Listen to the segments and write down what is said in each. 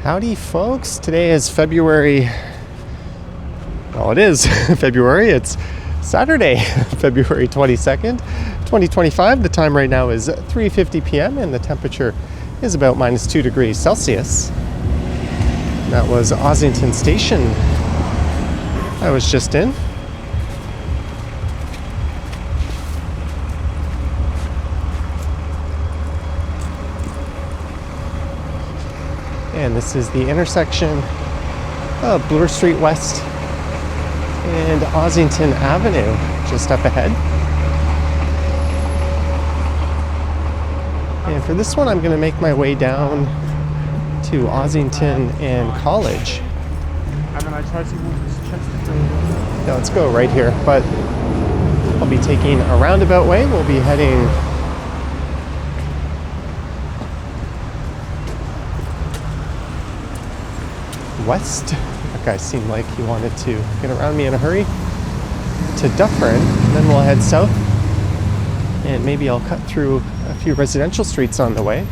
Howdy folks, today is February, well it is February, it's Saturday, February 22nd, 2025. The time right now is 3:50 p.m. and the temperature is about -2 degrees Celsius. That was Ossington Station I was just in. And this is the intersection of Bloor Street West and Ossington Avenue, just up ahead. And for this one, I'm going to make my way down to Ossington and College. Now let's go right here, but I'll be taking a roundabout way. We'll be heading west. That guy seemed like he wanted to get around me in a hurry. To Dufferin, and then we'll head south. And maybe I'll cut through a few residential streets on the way.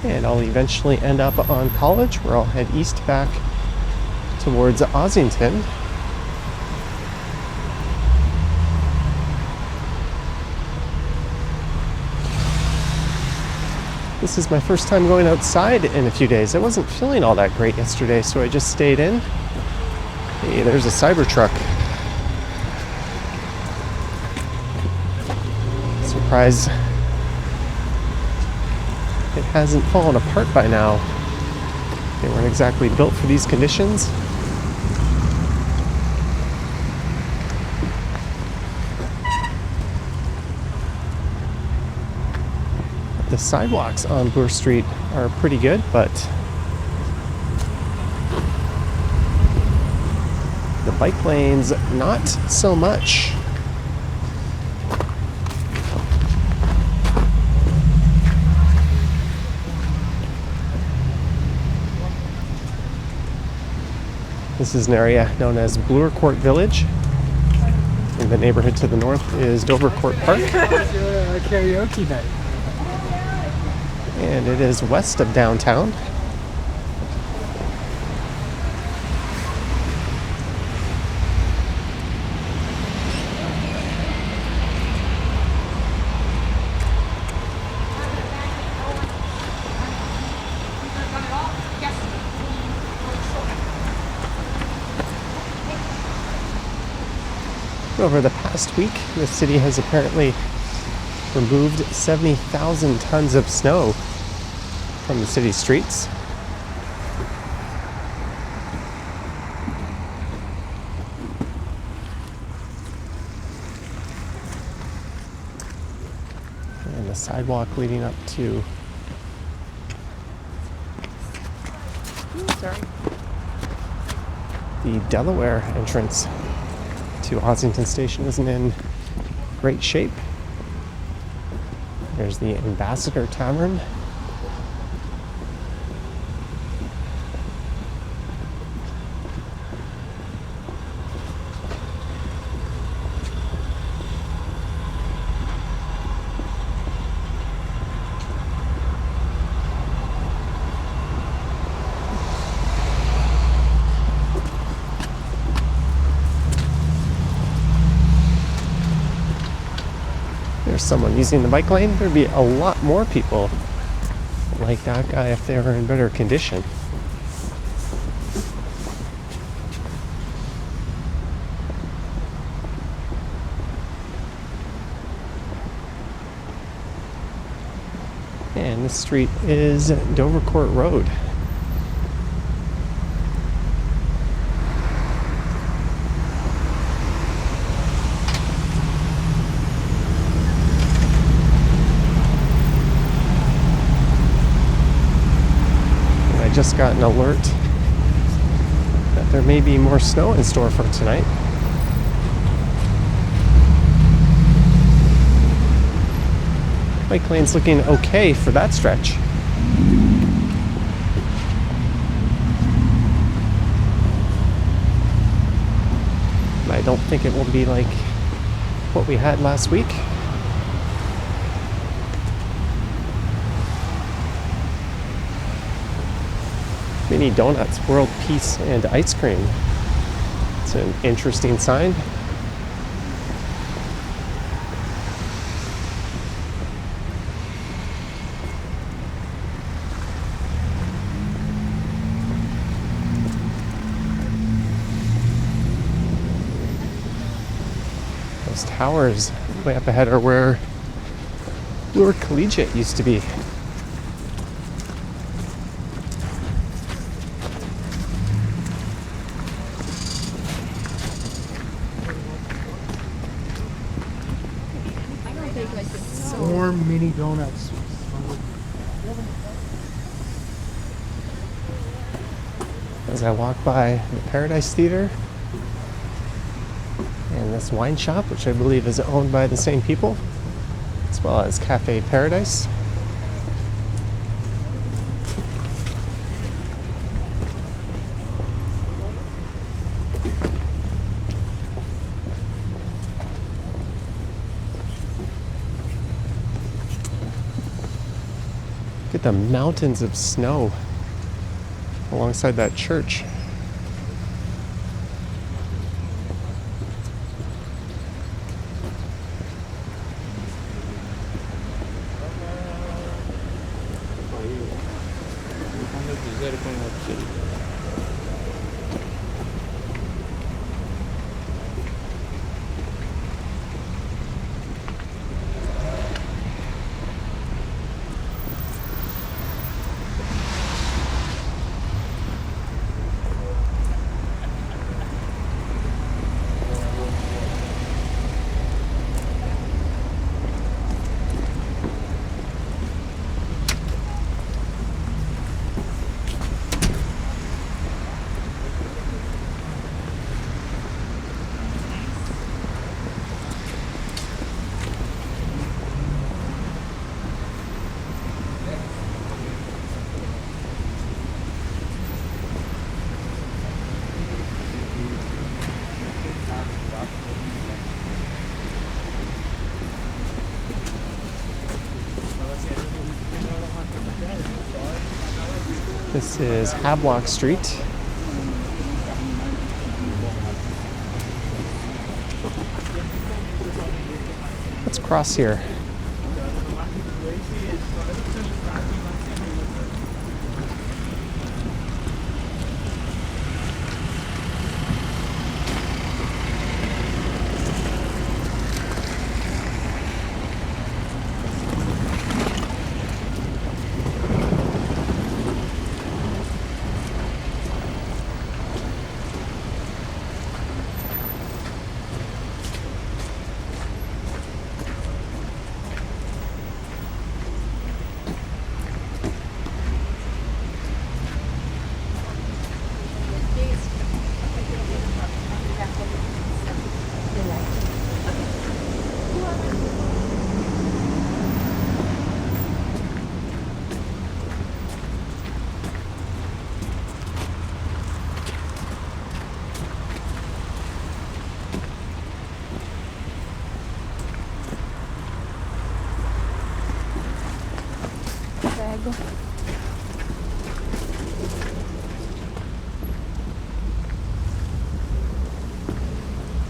And I'll eventually end up on College, where I'll head east back towards Ossington. This is my first time going outside in a few days. I wasn't feeling all that great yesterday, so I just stayed in. Hey, there's a Cybertruck. Surprised it hasn't fallen apart by now. They weren't exactly built for these conditions. The sidewalks on Bloor Street are pretty good, but the bike lanes, not so much. This is an area known as Bloorcourt Village. And the neighborhood to the north is Dovercourt Park. Karaoke night. And it is west of downtown. Over the past week, the city has apparently removed 70,000 tons of snow from the city streets. And the sidewalk leading up to the Delaware entrance to Ossington Station isn't in great shape. There's the Ambassador Tavern. There's someone using the bike lane. There'd be a lot more people like that guy if they were in better condition. And this street is Dovercourt Road. Just got an alert that there may be more snow in store for tonight. Bike lane's looking okay for that stretch. I don't think it will be like what we had last week. Mini Donuts, World Peace and Ice Cream. It's an interesting sign. Those towers way up ahead are where Bloor Collegiate used to be. Four mini donuts. As I walk by the Paradise Theater and this wine shop, which I believe is owned by the same people, as well as Cafe Paradise. Look at the mountains of snow alongside that church. This is Bloor Street. Let's cross here.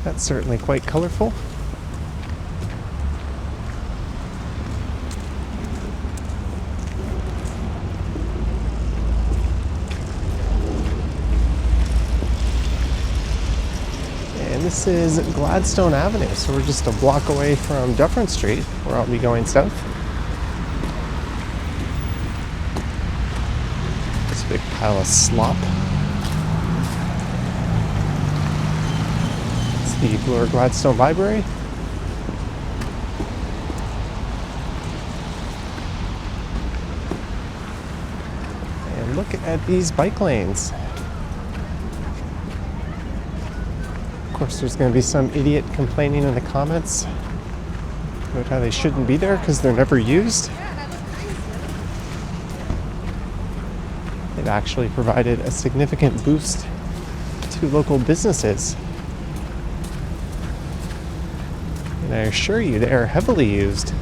That's certainly quite colorful. And this is Gladstone Avenue, so we're just a block away from Dufferin Street, where I'll be going south. This big pile of slop. The Bloor Gladstone Library. And look at these bike lanes. Of course, there's going to be some idiot complaining in the comments about how they shouldn't be there because they're never used. They've actually provided a significant boost to local businesses. And I assure you, they are heavily used.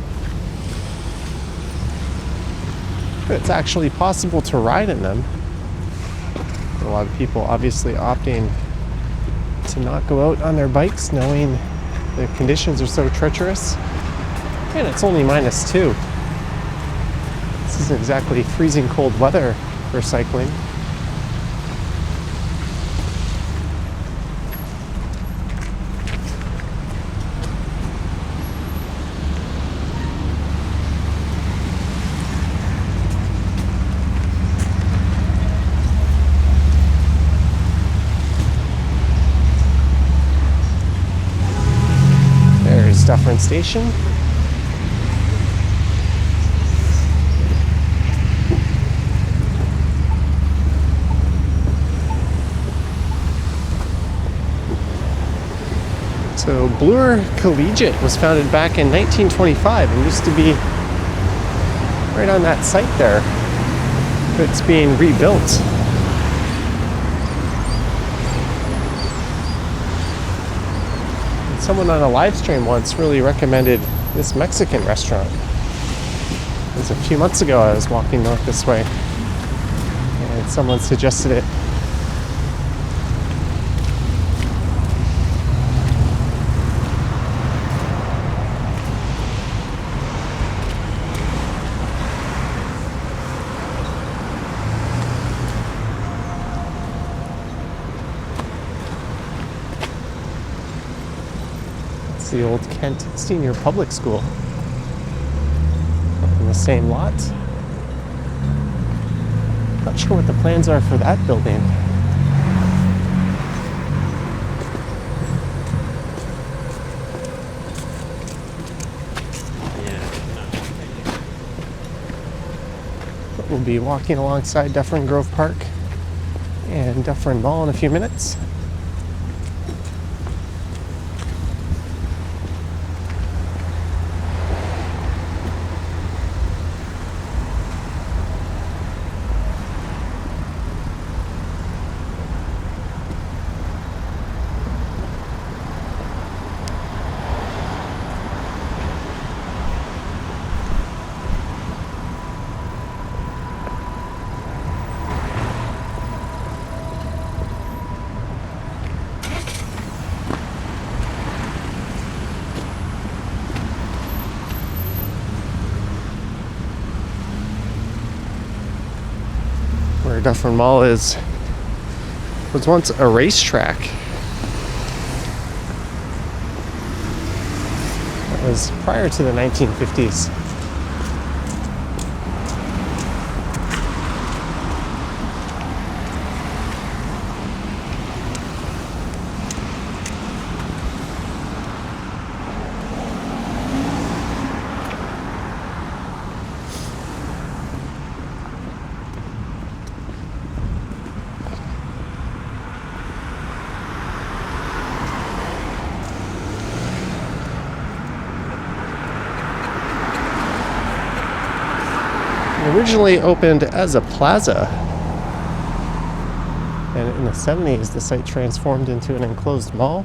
But it's actually possible to ride in them. A lot of people obviously opting to not go out on their bikes, knowing the conditions are so treacherous. And it's only -2. This isn't exactly freezing cold weather for cycling. There's Dufferin Station. So Bloor Collegiate was founded back in 1925 and used to be right on that site there. It's being rebuilt. And someone on a live stream once really recommended this Mexican restaurant. It was a few months ago. I was walking north this way and someone suggested it. The old Kent Senior Public School in the same lot. Not sure what the plans are for that building. But we'll be walking alongside Dufferin Grove Park and Dufferin Mall in a few minutes. Where Dufferin Mall was once a racetrack. That was prior to the 1950s. Originally opened as a plaza, and in the 70s the site transformed into an enclosed mall.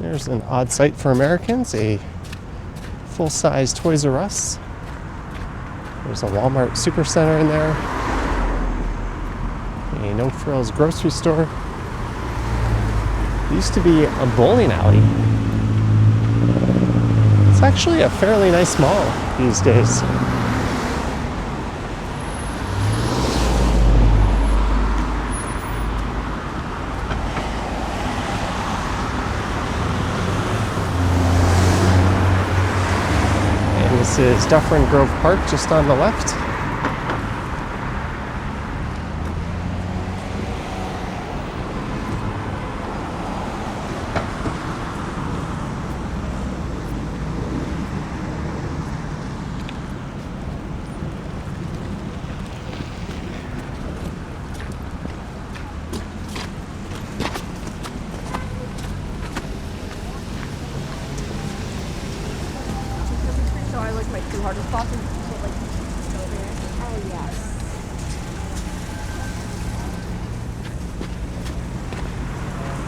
There's an odd sight for Americans, a full-size Toys R Us. There's a Walmart Supercenter in there, a No Frills grocery store. It used to be a bowling alley. It's actually a fairly nice mall these days. And this is Dufferin Grove Park just on the left. So I like my two hardest spots and so like go there. Oh yes.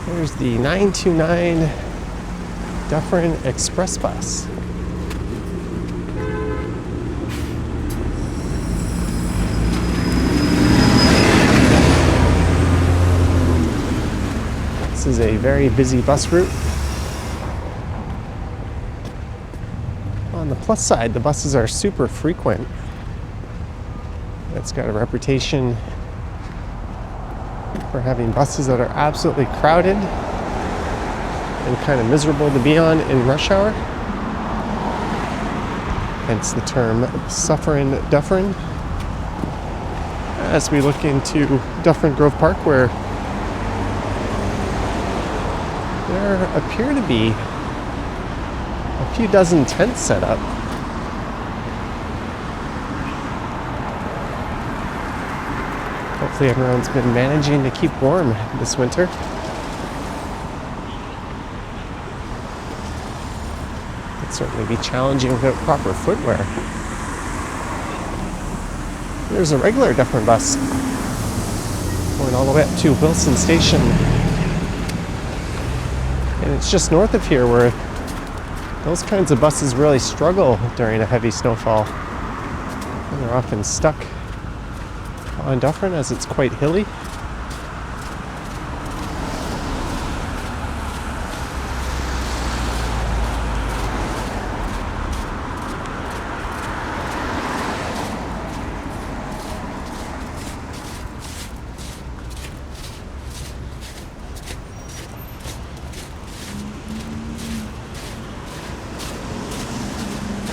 There's the 929 Dufferin Express Bus. This is a very busy bus route. On the plus side, the buses are super frequent. It's got a reputation for having buses that are absolutely crowded and kind of miserable to be on in rush hour. Hence the term Suffering Dufferin. As we look into Dufferin Grove Park, where there appear to be a few dozen tents set up. Hopefully everyone's been managing to keep warm this winter. It'd certainly be challenging without proper footwear. There's a regular Dufferin bus going all the way up to Wilson Station. And it's just north of here where those kinds of buses really struggle during a heavy snowfall. And they're often stuck on Dufferin as it's quite hilly.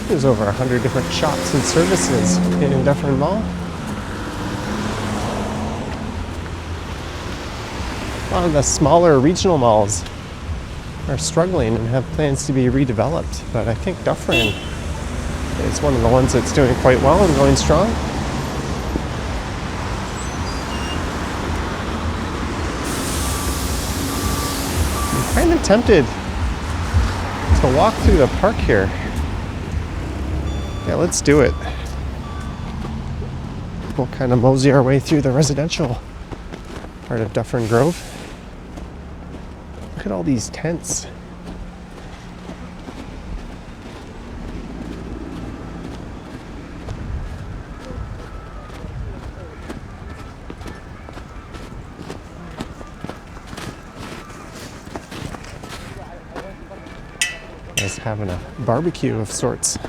There's over 100 different shops and services in Dufferin Mall. A lot of the smaller regional malls are struggling and have plans to be redeveloped, but I think Dufferin is one of the ones that's doing quite well and going strong. I'm kind of tempted to walk through the park here. Yeah, let's do it. We'll kind of mosey our way through the residential part of Dufferin Grove. Look at all these tents. Just having a barbecue of sorts.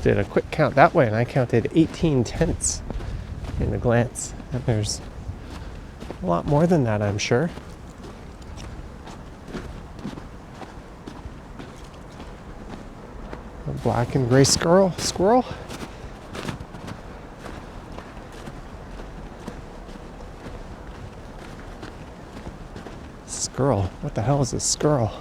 Did a quick count that way and I counted 18 tents in a glance, and there's a lot more than that, I'm sure. A black and gray squirrel. Squirrel. What the hell is a squirrel?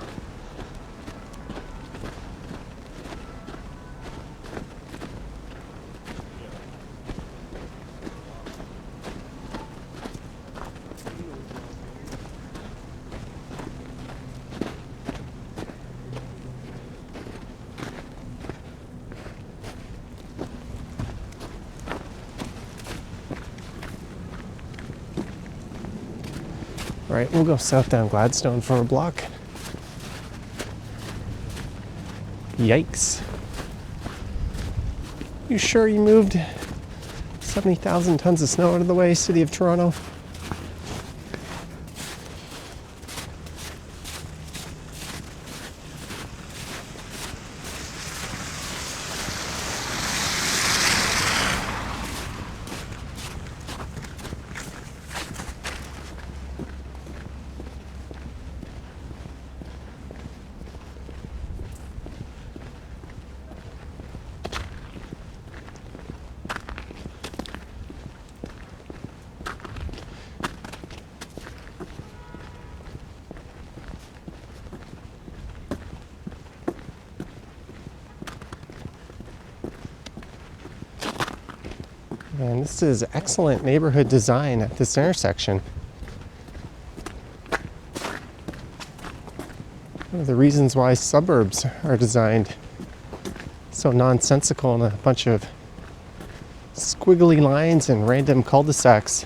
Right, we'll go south down Gladstone for a block. Yikes. You sure you moved 70,000 tons of snow out of the way, City of Toronto? And this is excellent neighborhood design at this intersection. One of the reasons why suburbs are designed so nonsensical and a bunch of squiggly lines and random cul-de-sacs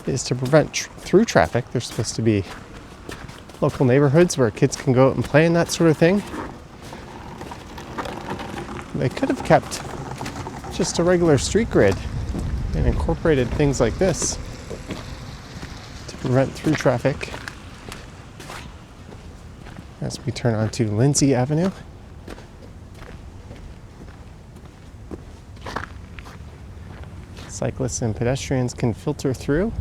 is to prevent through traffic. There's supposed to be local neighborhoods where kids can go out and play and that sort of thing. They could have kept just a regular street grid and incorporated things like this to prevent through traffic as we turn onto Lindsay Avenue. Cyclists and pedestrians can filter through,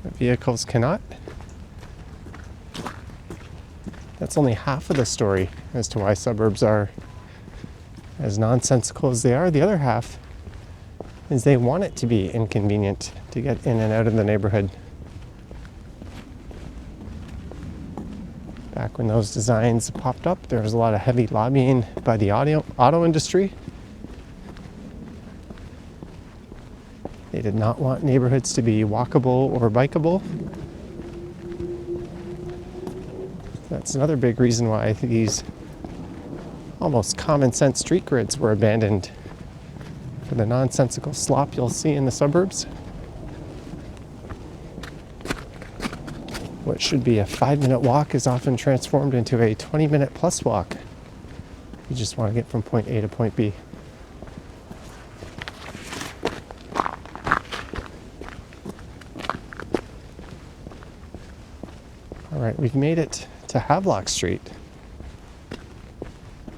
but vehicles cannot. That's only half of the story as to why suburbs are as nonsensical as they are. The other half is they want it to be inconvenient to get in and out of the neighborhood. Back when those designs popped up, there was a lot of heavy lobbying by the auto industry. They did not want neighborhoods to be walkable or bikeable. That's another big reason why these almost common sense street grids were abandoned for the nonsensical slop you'll see in the suburbs. What should be a 5-minute walk is often transformed into a 20-minute plus walk. You just want to get from point A to point B. All right, we've made it to Havelock Street.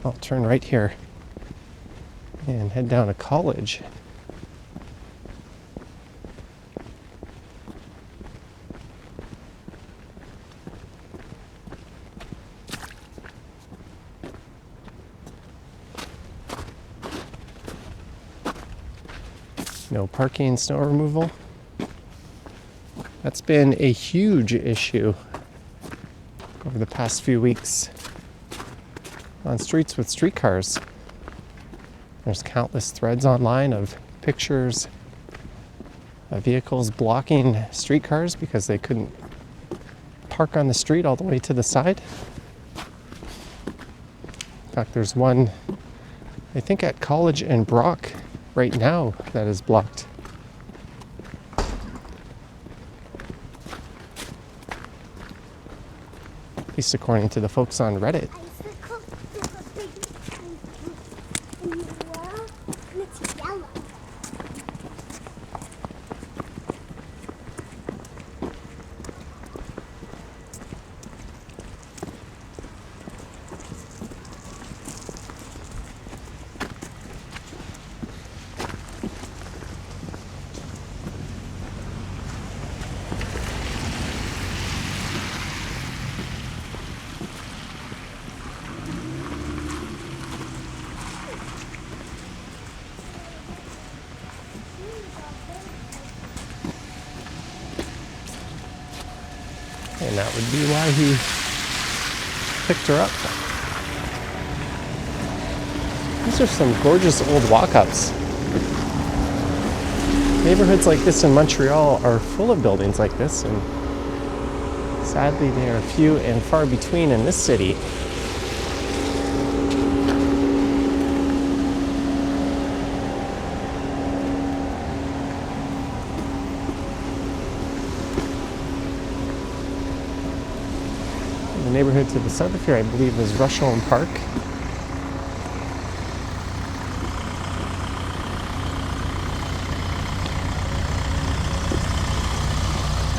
I'll turn right here and head down to College. No parking, snow removal. That's been a huge issue over the past few weeks on streets with streetcars. There's countless threads online of pictures of vehicles blocking streetcars because they couldn't park on the street all the way to the side. In fact, there's one, I think, at College and Brock right now that is blocked. At least according to the folks on Reddit. And that would be why he picked her up. These are some gorgeous old walk-ups. Neighborhoods like this in Montreal are full of buildings like this, and sadly they are few and far between in this city. The neighborhood to the south of here, I believe, is Rusholme Park.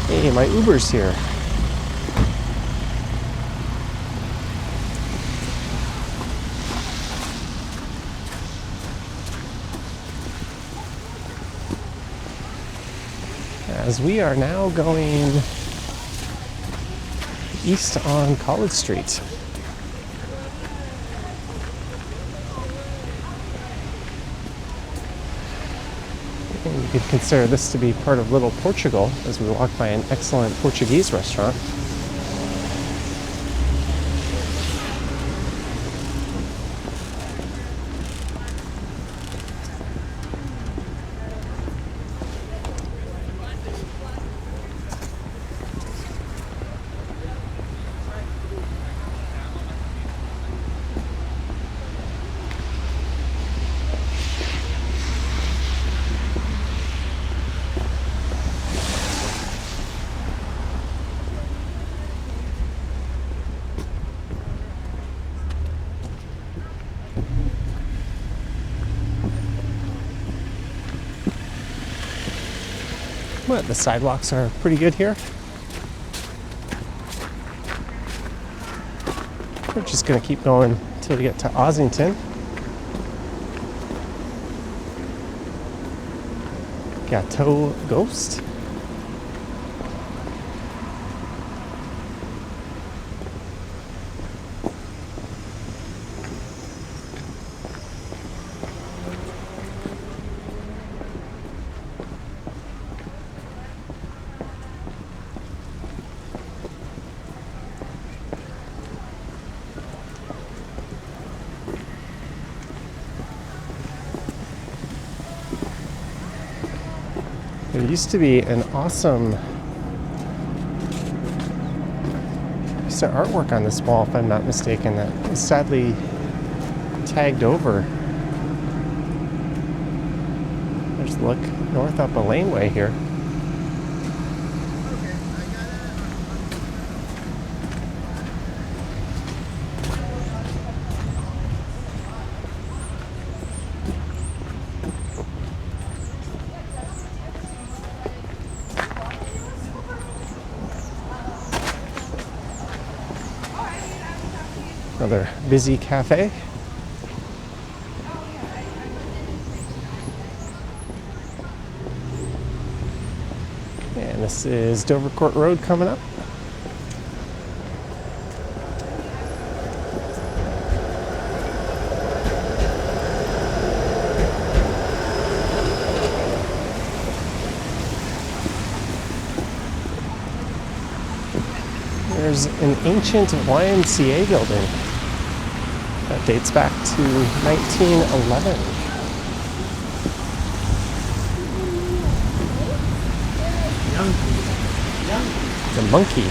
Hey, my Uber's here. As we are now going east on College Street. And you could consider this to be part of Little Portugal as we walk by an excellent Portuguese restaurant. But the sidewalks are pretty good here. We're just going to keep going until we get to Ossington. Gateau Ghost. There used to be an awesome piece of artwork on this wall, if I'm not mistaken, that is sadly tagged over. Just look north up a laneway here. Another busy cafe. And this is Dovercourt Road coming up. There's an ancient YMCA building that dates back to 1911. The Monkey.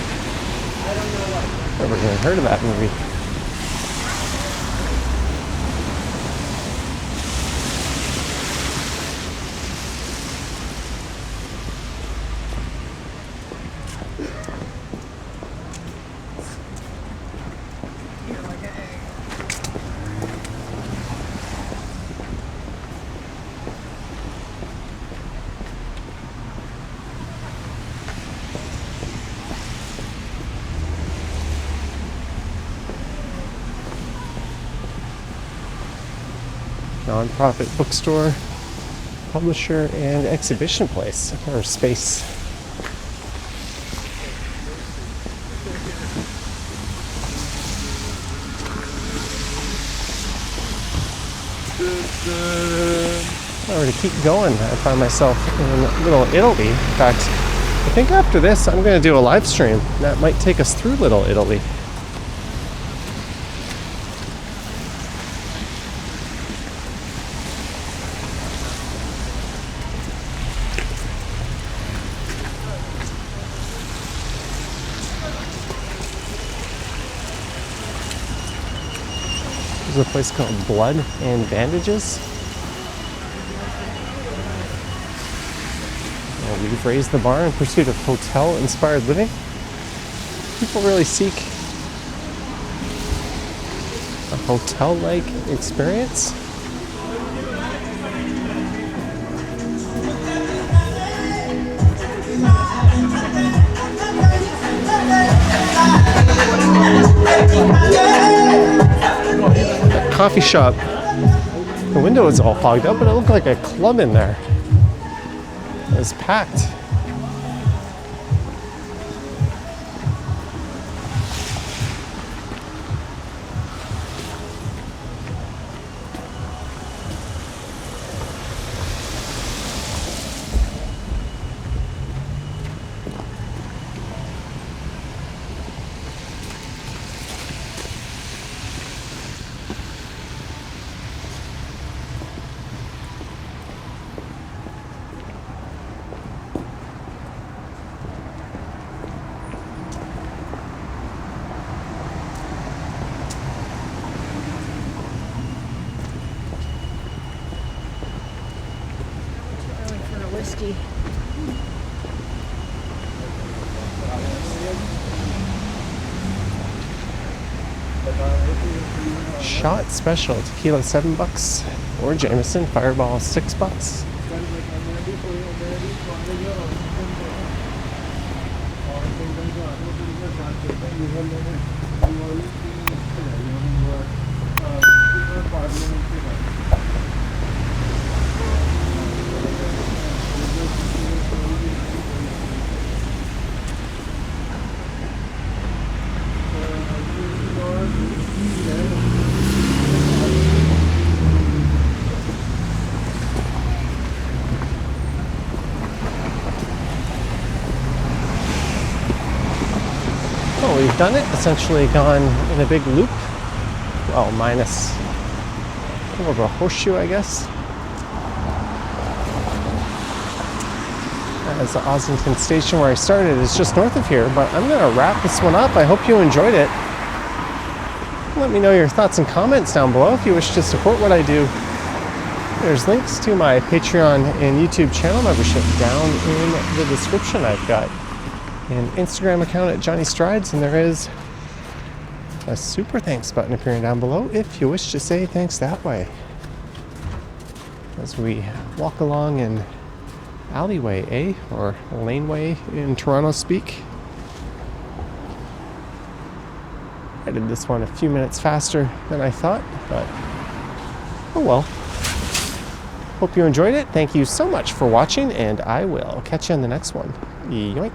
Never even heard of that movie. Non-profit bookstore, publisher, and exhibition place, or space. If I were to keep going, I find myself in Little Italy. In fact, I think after this, I'm going to do a live stream that might take us through Little Italy. There's a place called Blood and Bandages. And we've raised the bar in pursuit of hotel-inspired living. People really seek a hotel-like experience. Coffee shop. The window is all fogged up, but it looked like a club in there. It was packed. Whiskey. Shot special, tequila $7, or Jameson Fireball $6. Well, we've done it, essentially gone in a big loop. Well, minus more of a horseshoe, I guess. As the Ossington station where I started is just north of here, but I'm gonna wrap this one up. I hope you enjoyed it. Let me know your thoughts and comments down below if you wish to support what I do. There's links to my Patreon and YouTube channel membership down in the description. I've got an Instagram account at Johnny Strides, and there is a super thanks button appearing down below if you wish to say thanks that way. As we walk along an alleyway, or laneway in Toronto speak. I did this one a few minutes faster than I thought, but oh well. Hope you enjoyed it. Thank you so much for watching, and I will catch you in the next one. Yoink.